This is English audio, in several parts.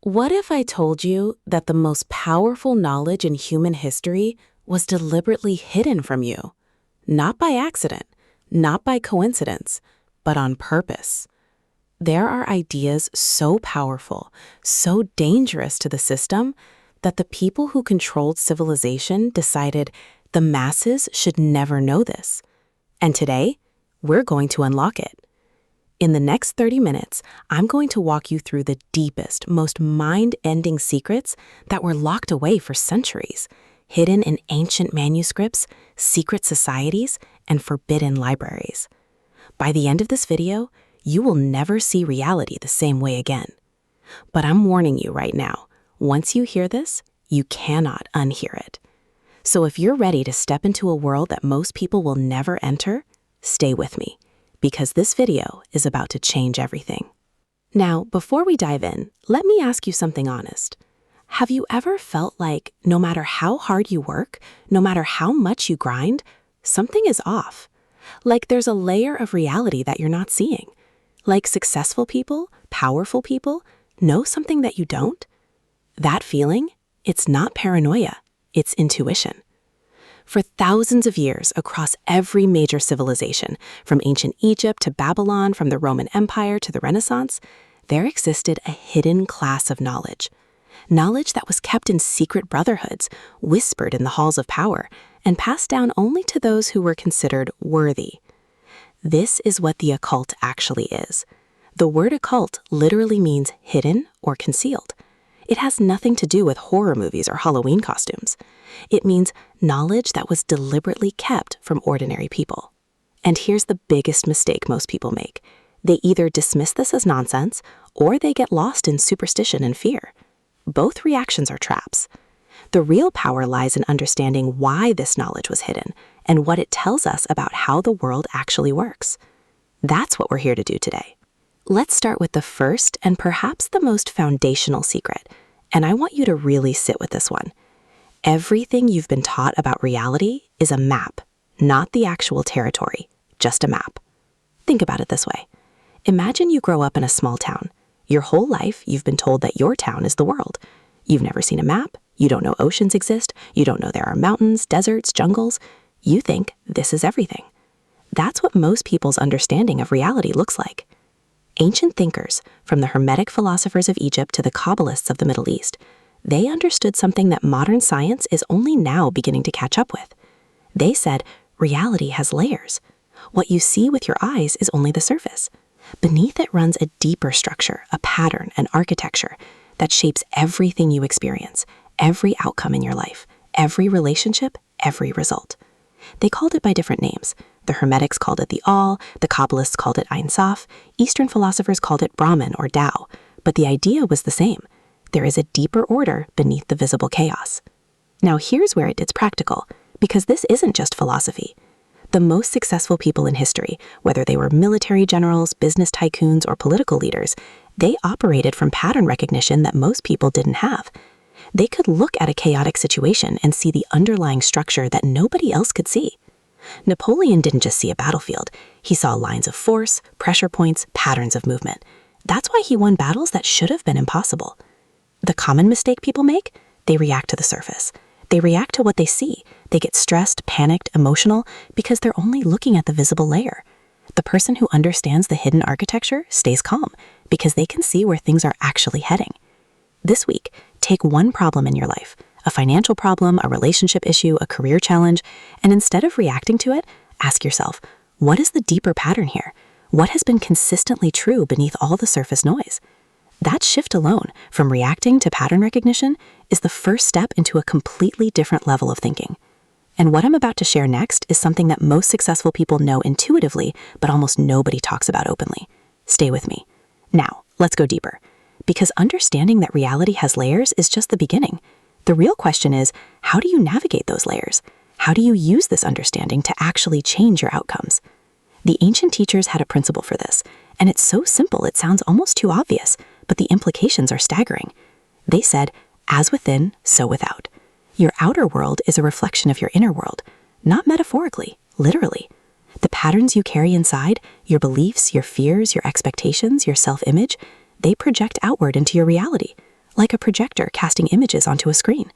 What if I told you that the most powerful knowledge in human history was deliberately hidden from you? Not by accident, not by coincidence, but on purpose. There are ideas so powerful, so dangerous to the system, that the people who controlled civilization decided the masses should never know this. And today, we're going to unlock it. In the next 30 minutes, I'm going to walk you through the deepest, most mind-ending secrets that were locked away for centuries, hidden in ancient manuscripts, secret societies, and forbidden libraries. By the end of this video, you will never see reality the same way again. But I'm warning you right now, once you hear this, you cannot unhear it. So if you're ready to step into a world that most people will never enter, stay with me, because this video is about to change everything. Now, before we dive in, let me ask you something honest. Have you ever felt like no matter how hard you work, no matter how much you grind, something is off? Like there's a layer of reality that you're not seeing? Like successful people, powerful people, know something that you don't? That feeling, it's not paranoia, it's intuition. For thousands of years across every major civilization, from ancient Egypt to Babylon, from the Roman Empire to the Renaissance, there existed a hidden class of knowledge. Knowledge that was kept in secret brotherhoods, whispered in the halls of power, and passed down only to those who were considered worthy. This is what the occult actually is. The word occult literally means hidden or concealed. It has nothing to do with horror movies or Halloween costumes. It means knowledge that was deliberately kept from ordinary people. And here's the biggest mistake most people make. They either dismiss this as nonsense, or they get lost in superstition and fear. Both reactions are traps. The real power lies in understanding why this knowledge was hidden and what it tells us about how the world actually works. That's what we're here to do today. Let's start with the first and perhaps the most foundational secret, and I want you to really sit with this one. Everything you've been taught about reality is a map, not the actual territory, just a map. Think about it this way. Imagine you grow up in a small town. Your whole life, you've been told that your town is the world. You've never seen a map. You don't know oceans exist. You don't know there are mountains, deserts, jungles. You think this is everything. That's what most people's understanding of reality looks like. Ancient thinkers, from the Hermetic philosophers of Egypt to the Kabbalists of the Middle East, they understood something that modern science is only now beginning to catch up with. They said reality has layers. What you see with your eyes is only the surface. Beneath it runs a deeper structure, a pattern, an architecture that shapes everything you experience, every outcome in your life, every relationship, every result. They called it by different names. The Hermetics called it the All, the Kabbalists called it Ein Sof, Eastern philosophers called it Brahman or Tao, but the idea was the same. There is a deeper order beneath the visible chaos. Now here's where it gets practical, because this isn't just philosophy. The most successful people in history, whether they were military generals, business tycoons, or political leaders, they operated from pattern recognition that most people didn't have. They could look at a chaotic situation and see the underlying structure that nobody else could see. Napoleon didn't just see a battlefield. He saw lines of force, pressure points, patterns of movement. That's why he won battles that should have been impossible. The common mistake people make? They react to the surface. They react to what they see. They get stressed, panicked, emotional, because they're only looking at the visible layer. The person who understands the hidden architecture stays calm, because they can see where things are actually heading. This week, take one problem in your life, a financial problem, a relationship issue, a career challenge, and instead of reacting to it, ask yourself, what is the deeper pattern here? What has been consistently true beneath all the surface noise? That shift alone, from reacting to pattern recognition, is the first step into a completely different level of thinking. And what I'm about to share next is something that most successful people know intuitively, but almost nobody talks about openly. Stay with me. Now, let's go deeper. Because understanding that reality has layers is just the beginning. The real question is, how do you navigate those layers? How do you use this understanding to actually change your outcomes? The ancient teachers had a principle for this, and it's so simple it sounds almost too obvious, but the implications are staggering. They said, as within, so without. Your outer world is a reflection of your inner world, not metaphorically, literally. The patterns you carry inside, your beliefs, your fears, your expectations, your self-image, they project outward into your reality, like a projector casting images onto a screen.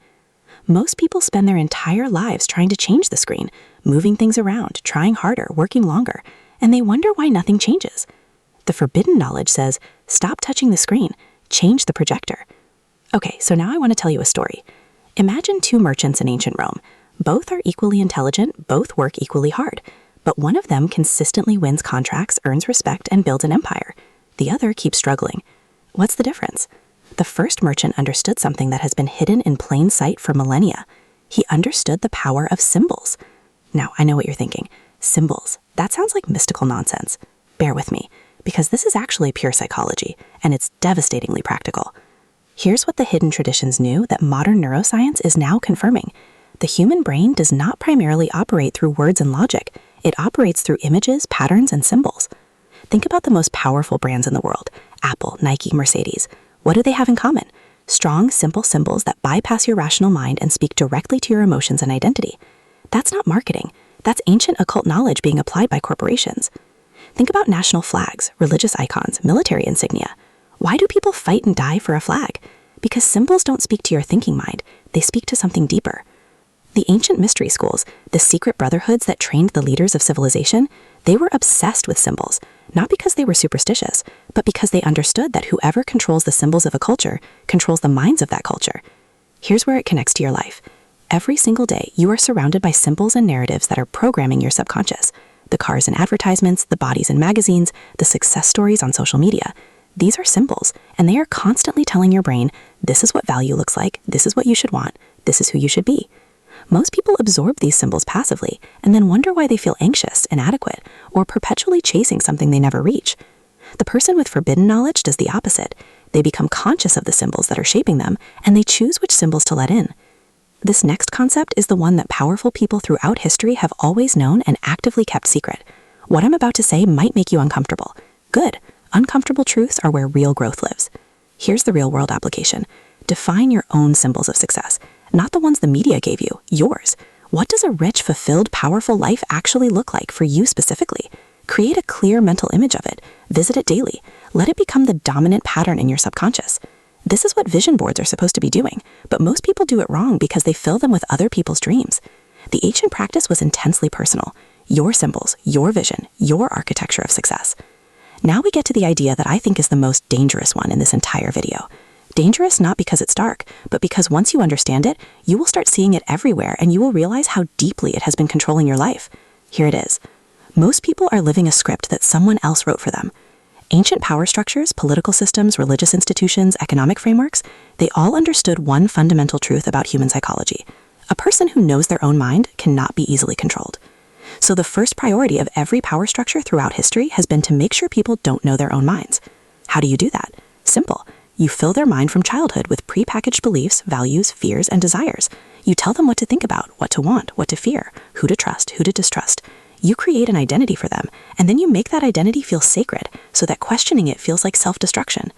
Most people spend their entire lives trying to change the screen, moving things around, trying harder, working longer, and they wonder why nothing changes. The forbidden knowledge says, stop touching the screen, change the projector. Okay, so now I want to tell you a story. Imagine two merchants in ancient Rome. Both are equally intelligent, both work equally hard, but one of them consistently wins contracts, earns respect, and builds an empire. The other keeps struggling. What's the difference? The first merchant understood something that has been hidden in plain sight for millennia. He understood the power of symbols. Now, I know what you're thinking. Symbols. That sounds like mystical nonsense. Bear with me, because this is actually pure psychology, and it's devastatingly practical. Here's what the hidden traditions knew that modern neuroscience is now confirming. The human brain does not primarily operate through words and logic. It operates through images, patterns, and symbols. Think about the most powerful brands in the world: Apple, Nike, Mercedes. What do they have in common? Strong, simple symbols that bypass your rational mind and speak directly to your emotions and identity. That's not marketing. That's ancient occult knowledge being applied by corporations. Think about national flags, religious icons, military insignia. Why do people fight and die for a flag? Because symbols don't speak to your thinking mind. They speak to something deeper. The ancient mystery schools, the secret brotherhoods that trained the leaders of civilization, they were obsessed with symbols, not because they were superstitious, but because they understood that whoever controls the symbols of a culture controls the minds of that culture. Here's where it connects to your life. Every single day, you are surrounded by symbols and narratives that are programming your subconscious. The cars in advertisements, the bodies in magazines, the success stories on social media. These are symbols, and they are constantly telling your brain, this is what value looks like, this is what you should want, this is who you should be. Most people absorb these symbols passively and then wonder why they feel anxious, inadequate, or perpetually chasing something they never reach. The person with forbidden knowledge does the opposite. They become conscious of the symbols that are shaping them, and they choose which symbols to let in. This next concept is the one that powerful people throughout history have always known and actively kept secret. What I'm about to say might make you uncomfortable. Good. Uncomfortable truths are where real growth lives. Here's the real-world application. Define your own symbols of success. Not the ones the media gave you, yours. What does a rich, fulfilled, powerful life actually look like for you specifically? Create a clear mental image of it. Visit it daily. Let it become the dominant pattern in your subconscious. This is what vision boards are supposed to be doing, but most people do it wrong because they fill them with other people's dreams. The ancient practice was intensely personal. Your symbols, your vision, your architecture of success. Now we get to the idea that I think is the most dangerous one in this entire video. Dangerous not because it's dark, but because once you understand it, you will start seeing it everywhere and you will realize how deeply it has been controlling your life. Here it is. Most people are living a script that someone else wrote for them. Ancient power structures, political systems, religious institutions, economic frameworks, they all understood one fundamental truth about human psychology. A person who knows their own mind cannot be easily controlled. So the first priority of every power structure throughout history has been to make sure people don't know their own minds. How do you do that? Simple. You fill their mind from childhood with prepackaged beliefs, values, fears, and desires. You tell them what to think about, what to want, what to fear, who to trust, who to distrust. You create an identity for them, and then you make that identity feel sacred so that questioning it feels like self-destruction.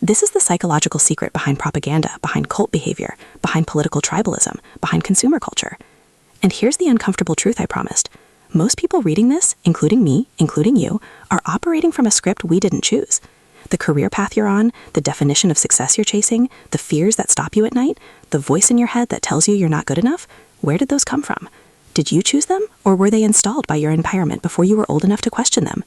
This is the psychological secret behind propaganda, behind cult behavior, behind political tribalism, behind consumer culture. And here's the uncomfortable truth I promised. Most people reading this, including me, including you, are operating from a script we didn't choose. The career path you're on, the definition of success you're chasing, the fears that stop you at night, the voice in your head that tells you you're not good enough, where did those come from? Did you choose them, or were they installed by your environment before you were old enough to question them?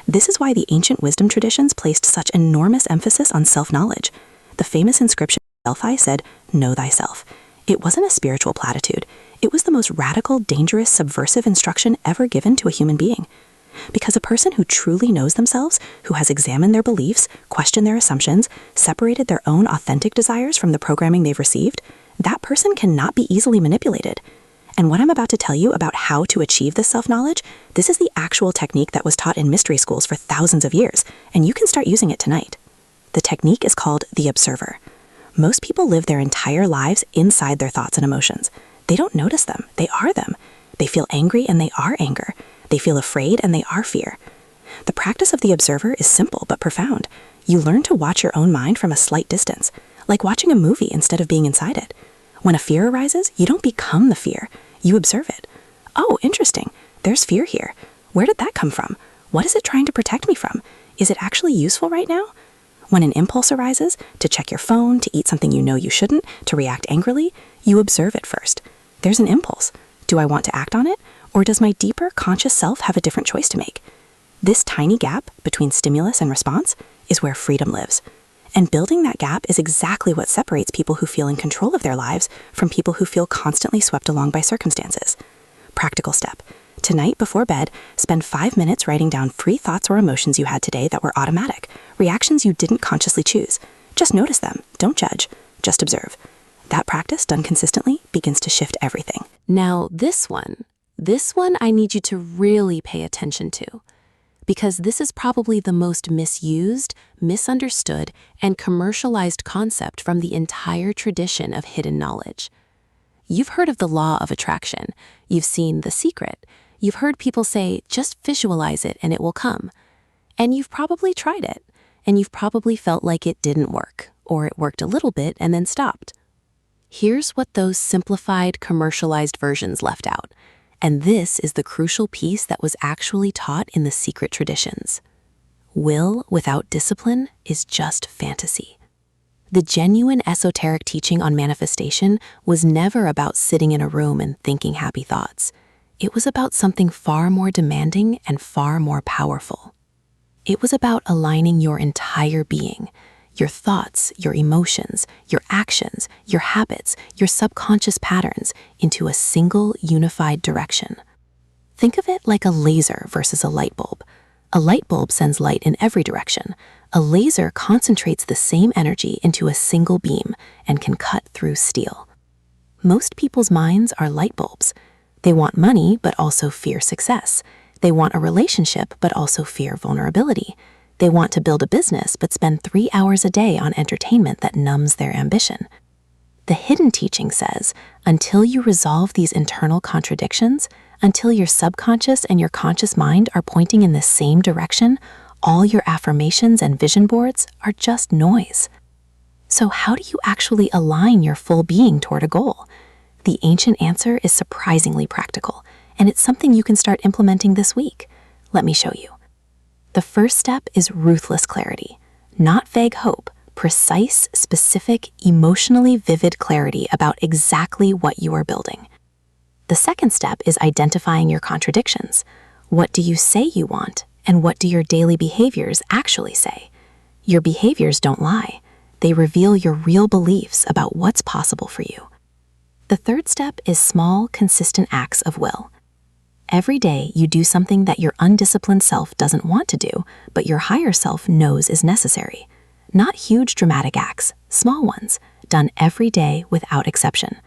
This is why the ancient wisdom traditions placed such enormous emphasis on self-knowledge. The famous inscription in Delphi said, "Know thyself." It wasn't a spiritual platitude. It was the most radical, dangerous, subversive instruction ever given to a human being. Because a person who truly knows themselves, who has examined their beliefs, questioned their assumptions, separated their own authentic desires from the programming they've received, that person cannot be easily manipulated. And what I'm about to tell you about how to achieve this self-knowledge, this is the actual technique that was taught in mystery schools for thousands of years, and you can start using it tonight. The technique is called the observer. Most people live their entire lives inside their thoughts and emotions. They don't notice them, they are them. They feel angry and they are anger. They feel afraid and they are fear. The practice of the observer is simple but profound. You learn to watch your own mind from a slight distance, like watching a movie instead of being inside it. When a fear arises, you don't become the fear. You observe it. Oh, interesting. There's fear here. Where did that come from? What is it trying to protect me from? Is it actually useful right now? When an impulse arises, to check your phone, to eat something you know you shouldn't, to react angrily, you observe it first. There's an impulse. Do I want to act on it? Or does my deeper, conscious self have a different choice to make? This tiny gap between stimulus and response is where freedom lives. And building that gap is exactly what separates people who feel in control of their lives from people who feel constantly swept along by circumstances. Practical step. Tonight, before bed, spend 5 minutes writing down 3 thoughts or emotions you had today that were automatic, reactions you didn't consciously choose. Just notice them. Don't judge. Just observe. That practice, done consistently, begins to shift everything. Now, this one I need you to really pay attention to, because this is probably the most misused, misunderstood, and commercialized concept from the entire tradition of hidden knowledge. You've heard of the law of attraction. You've seen The Secret. You've heard people say, just visualize it and it will come. And you've probably tried it, and you've probably felt like it didn't work, or it worked a little bit and then stopped. Here's what those simplified, commercialized versions left out. And this is the crucial piece that was actually taught in the secret traditions. Will without discipline is just fantasy. The genuine esoteric teaching on manifestation was never about sitting in a room and thinking happy thoughts. It was about something far more demanding and far more powerful. It was about aligning your entire being, your thoughts, your emotions, your actions, your habits, your subconscious patterns into a single unified direction. Think of it like a laser versus a light bulb. A light bulb sends light in every direction. A laser concentrates the same energy into a single beam and can cut through steel. Most people's minds are light bulbs. They want money, but also fear success. They want a relationship, but also fear vulnerability. They want to build a business, but spend 3 hours a day on entertainment that numbs their ambition. The hidden teaching says, until you resolve these internal contradictions, until your subconscious and your conscious mind are pointing in the same direction, all your affirmations and vision boards are just noise. So how do you actually align your full being toward a goal? The ancient answer is surprisingly practical, and it's something you can start implementing this week. Let me show you. The first step is ruthless clarity, not vague hope, precise, specific, emotionally vivid clarity about exactly what you are building. The second step is identifying your contradictions. What do you say you want, and what do your daily behaviors actually say? Your behaviors don't lie. They reveal your real beliefs about what's possible for you. The third step is small, consistent acts of will. Every day you do something that your undisciplined self doesn't want to do, but your higher self knows is necessary. Not huge dramatic acts, small ones, done every day without exception.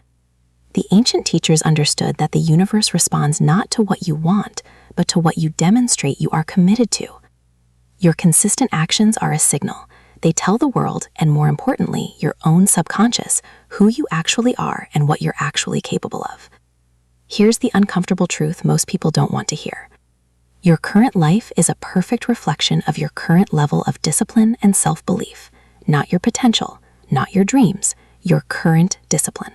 The ancient teachers understood that the universe responds not to what you want, but to what you demonstrate you are committed to. Your consistent actions are a signal. They tell the world, and more importantly, your own subconscious, who you actually are and what you're actually capable of. Here's the uncomfortable truth most people don't want to hear. Your current life is a perfect reflection of your current level of discipline and self-belief, not your potential, not your dreams, your current discipline.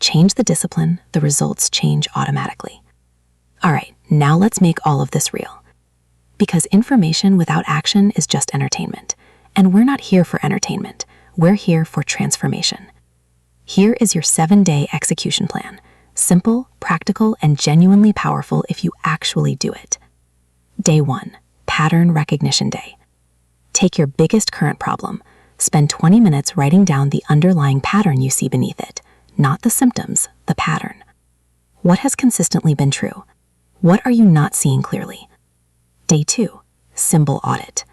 Change the discipline, the results change automatically. All right, now let's make all of this real. Because information without action is just entertainment. And we're not here for entertainment. We're here for transformation. Here is your 7-day execution plan. Simple, practical, and genuinely powerful if you actually do it. Day 1, Pattern Recognition Day. Take your biggest current problem. Spend 20 minutes writing down the underlying pattern you see beneath it, not the symptoms, the pattern. What has consistently been true? What are you not seeing clearly? Day 2, Symbol Audit.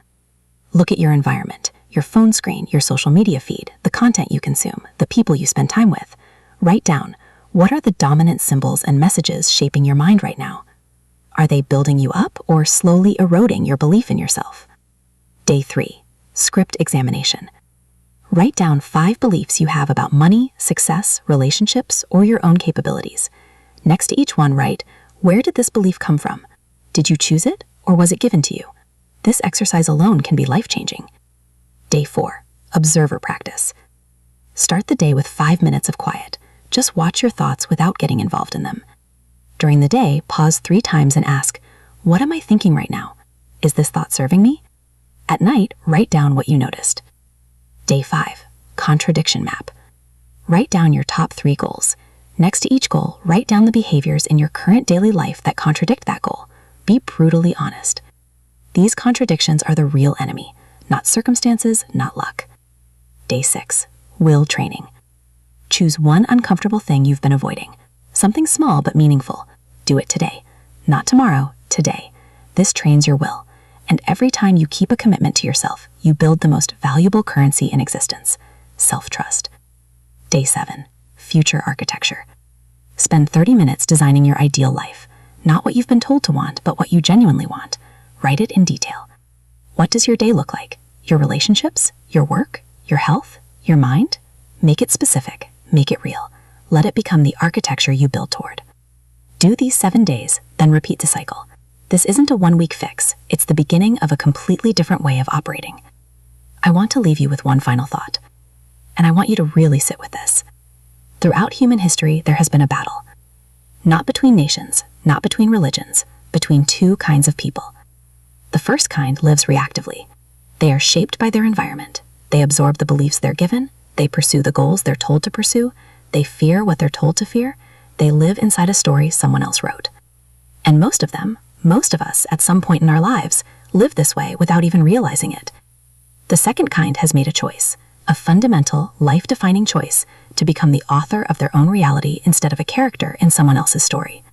Look at your environment, your phone screen, your social media feed, the content you consume, the people you spend time with. Write down, what are the dominant symbols and messages shaping your mind right now? Are they building you up or slowly eroding your belief in yourself? Day 3, Script Examination. Write down 5 beliefs you have about money, success, relationships, or your own capabilities. Next to each one, write, where did this belief come from? Did you choose it, or was it given to you? This exercise alone can be life-changing. Day 4, Observer Practice. Start the day with 5 minutes of quiet. Just watch your thoughts without getting involved in them. During the day, pause 3 times and ask, what am I thinking right now? Is this thought serving me? At night, write down what you noticed. Day 5. Contradiction map. Write down your top 3 goals. Next to each goal, write down the behaviors in your current daily life that contradict that goal. Be brutally honest. These contradictions are the real enemy, not circumstances, not luck. Day 6. Will training. Choose one uncomfortable thing you've been avoiding. Something small but meaningful. Do it today. Not tomorrow, today. This trains your will. And every time you keep a commitment to yourself, you build the most valuable currency in existence, self-trust. Day 7. Future architecture. Spend 30 minutes designing your ideal life. Not what you've been told to want, but what you genuinely want. Write it in detail. What does your day look like? Your relationships? Your work? Your health? Your mind? Make it specific. Make it real. Let it become the architecture you build toward. Do these 7 days, then repeat the cycle. This isn't a one-week fix. It's the beginning of a completely different way of operating. I want to leave you with one final thought. And I want you to really sit with this. Throughout human history, there has been a battle. Not between nations, not between religions, between 2 kinds of people. The first kind lives reactively. They are shaped by their environment. They absorb the beliefs they're given. They pursue the goals they're told to pursue. They fear what they're told to fear. They live inside a story someone else wrote. And most of us, at some point in our lives, live this way without even realizing it. The second kind has made a choice, a fundamental, life-defining choice to become the author of their own reality instead of a character in someone else's story.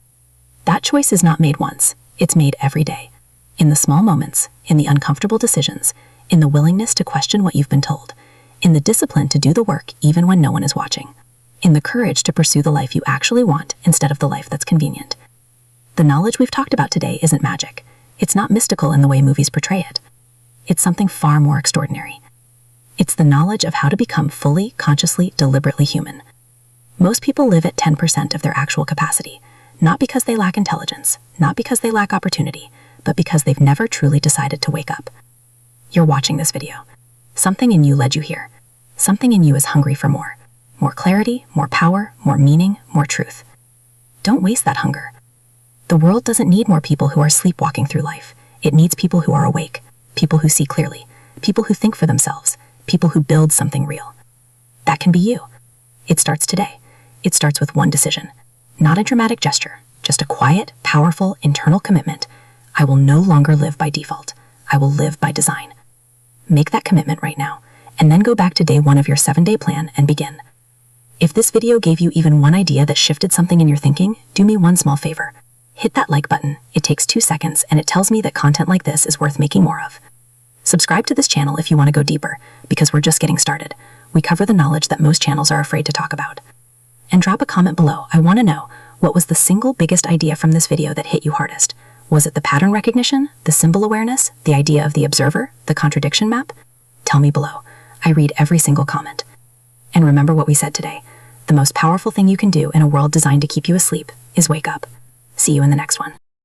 That choice is not made once, it's made every day. In the small moments, in the uncomfortable decisions, in the willingness to question what you've been told, in the discipline to do the work even when no one is watching, in the courage to pursue the life you actually want instead of the life that's convenient. The knowledge we've talked about today isn't magic. It's not mystical in the way movies portray it. It's something far more extraordinary. It's the knowledge of how to become fully, consciously, deliberately human. Most people live at 10% of their actual capacity, not because they lack intelligence, not because they lack opportunity, but because they've never truly decided to wake up. You're watching this video. Something in you led you here. Something in you is hungry for more. More clarity, more power, more meaning, more truth. Don't waste that hunger. The world doesn't need more people who are sleepwalking through life. It needs people who are awake, people who see clearly, people who think for themselves, people who build something real. That can be you. It starts today. It starts with one decision. Not a dramatic gesture, just a quiet, powerful, internal commitment. I will no longer live by default. I will live by design. Make that commitment right now, and then go back to day 1 of your 7-day plan and begin. If this video gave you even one idea that shifted something in your thinking, do me one small favor. Hit that like button. It takes 2 seconds, and it tells me that content like this is worth making more of. Subscribe to this channel if you want to go deeper, because we're just getting started. We cover the knowledge that most channels are afraid to talk about. And drop a comment below. I want to know, what was the single biggest idea from this video that hit you hardest? Was it the pattern recognition, the symbol awareness, the idea of the observer, the contradiction map? Tell me below. I read every single comment. And remember what we said today. The most powerful thing you can do in a world designed to keep you asleep is wake up. See you in the next one.